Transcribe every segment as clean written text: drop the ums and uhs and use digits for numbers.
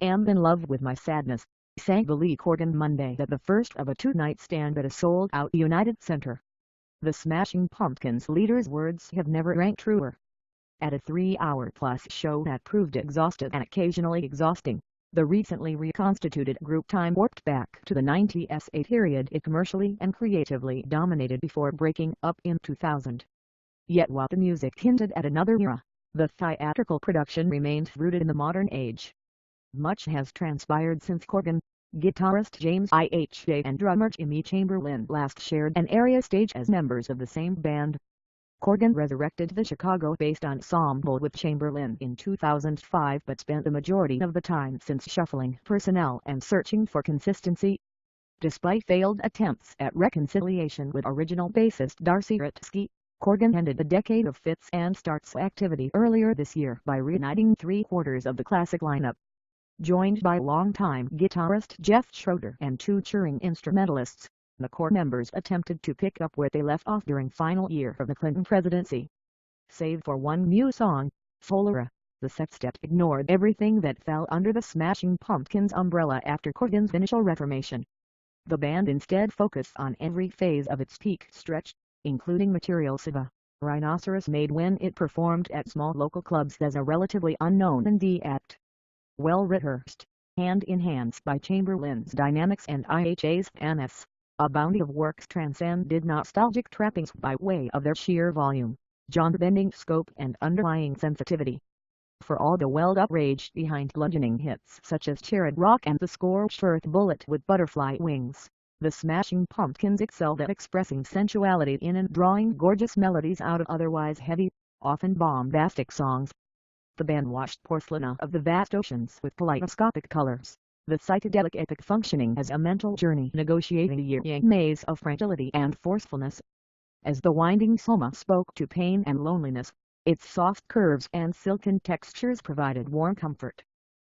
"Am in love with my sadness," sang Billy Corgan Monday at the first of a two-night stand at a sold-out United Center. The Smashing Pumpkins leader's words have never rang truer. At a 3-hour-plus show that proved exhaustive and occasionally exhausting, the recently reconstituted group time-warped back to the 90s, a period it commercially and creatively dominated before breaking up in 2000. Yet while the music hinted at another era, the theatrical production remained rooted in the modern age. Much has transpired since Corgan, guitarist James IHJ and drummer Jimmy Chamberlin last shared an area stage as members of the same band. Corgan resurrected the Chicago-based ensemble with Chamberlin in 2005 but spent the majority of the time since shuffling personnel and searching for consistency. Despite failed attempts at reconciliation with original bassist Darcy Ritsky, Corgan ended a decade of fits and starts activity earlier this year by reuniting 3/4 of the classic lineup. Joined by longtime guitarist Jeff Schroeder and two touring instrumentalists, the core members attempted to pick up where they left off during final year of the Clinton presidency. Save for one new song, Folera, the sextet ignored everything that fell under the Smashing Pumpkins umbrella after Corgan's initial reformation. The band instead focused on every phase of its peak stretch, including material Siva, Rhinoceros made when it performed at small local clubs as a relatively unknown indie act. Well rehearsed, hand-in-hands by Chamberlin's Dynamics and IHA's Annis, a bounty of works transcended nostalgic trappings by way of their sheer volume, genre-bending scope and underlying sensitivity. For all the welled-up rage behind bludgeoning hits such as Cherub Rock and the scorched earth Bullet with Butterfly Wings, the Smashing Pumpkins excelled at expressing sensuality in and drawing gorgeous melodies out of otherwise heavy, often bombastic songs. The band washed porcelain of the vast oceans with kaleidoscopic colors, the psychedelic epic functioning as a mental journey negotiating a yin-yang maze of fragility and forcefulness. As the winding soma spoke to pain and loneliness, its soft curves and silken textures provided warm comfort.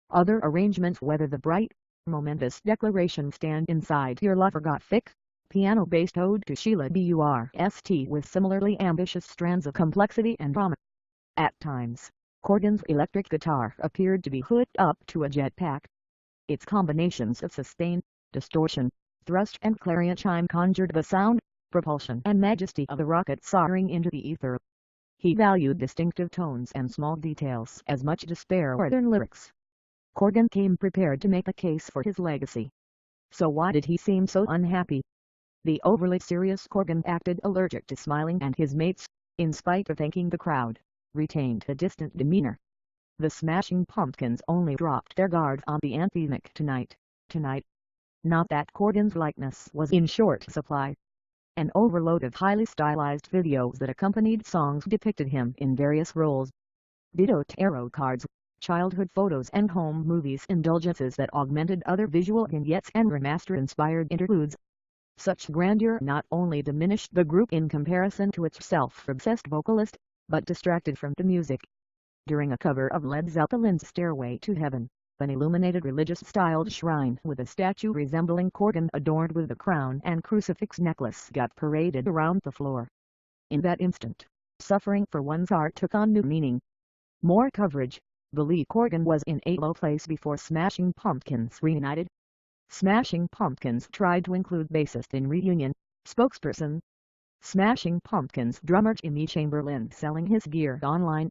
Other arrangements, whether the bright, momentous declaration "Stand Inside Your Love" or Gothic, piano-based ode to Sheila Burst with similarly ambitious strands of complexity and drama. At times, Corgan's electric guitar appeared to be hooked up to a jetpack. Its combinations of sustain, distortion, thrust and clarion chime conjured the sound, propulsion and majesty of the rocket soaring into the ether. He valued distinctive tones and small details as much despair than lyrics. Corgan came prepared to make a case for his legacy. So why did he seem so unhappy? The overly serious Corgan acted allergic to smiling, and his mates, in spite of thanking the crowd, retained a distant demeanor. The Smashing Pumpkins only dropped their guard on the anthemic Tonight. Not that Corgan's likeness was in short supply. An overload of highly stylized videos that accompanied songs depicted him in various roles. Ditto tarot cards, childhood photos and home movies indulgences that augmented other visual vignettes and remaster-inspired interludes. Such grandeur not only diminished the group in comparison to its self-obsessed vocalist, but distracted from the music. During a cover of Led Zeppelin's Stairway to Heaven, an illuminated religious-styled shrine with a statue resembling Corgan adorned with a crown and crucifix necklace got paraded around the floor. In that instant, suffering for one's art took on new meaning. More coverage. Billy Corgan was in a low place before Smashing Pumpkins reunited. Smashing Pumpkins tried to include bassist in reunion, spokesperson. Smashing Pumpkins drummer Jimmy Chamberlin selling his gear online.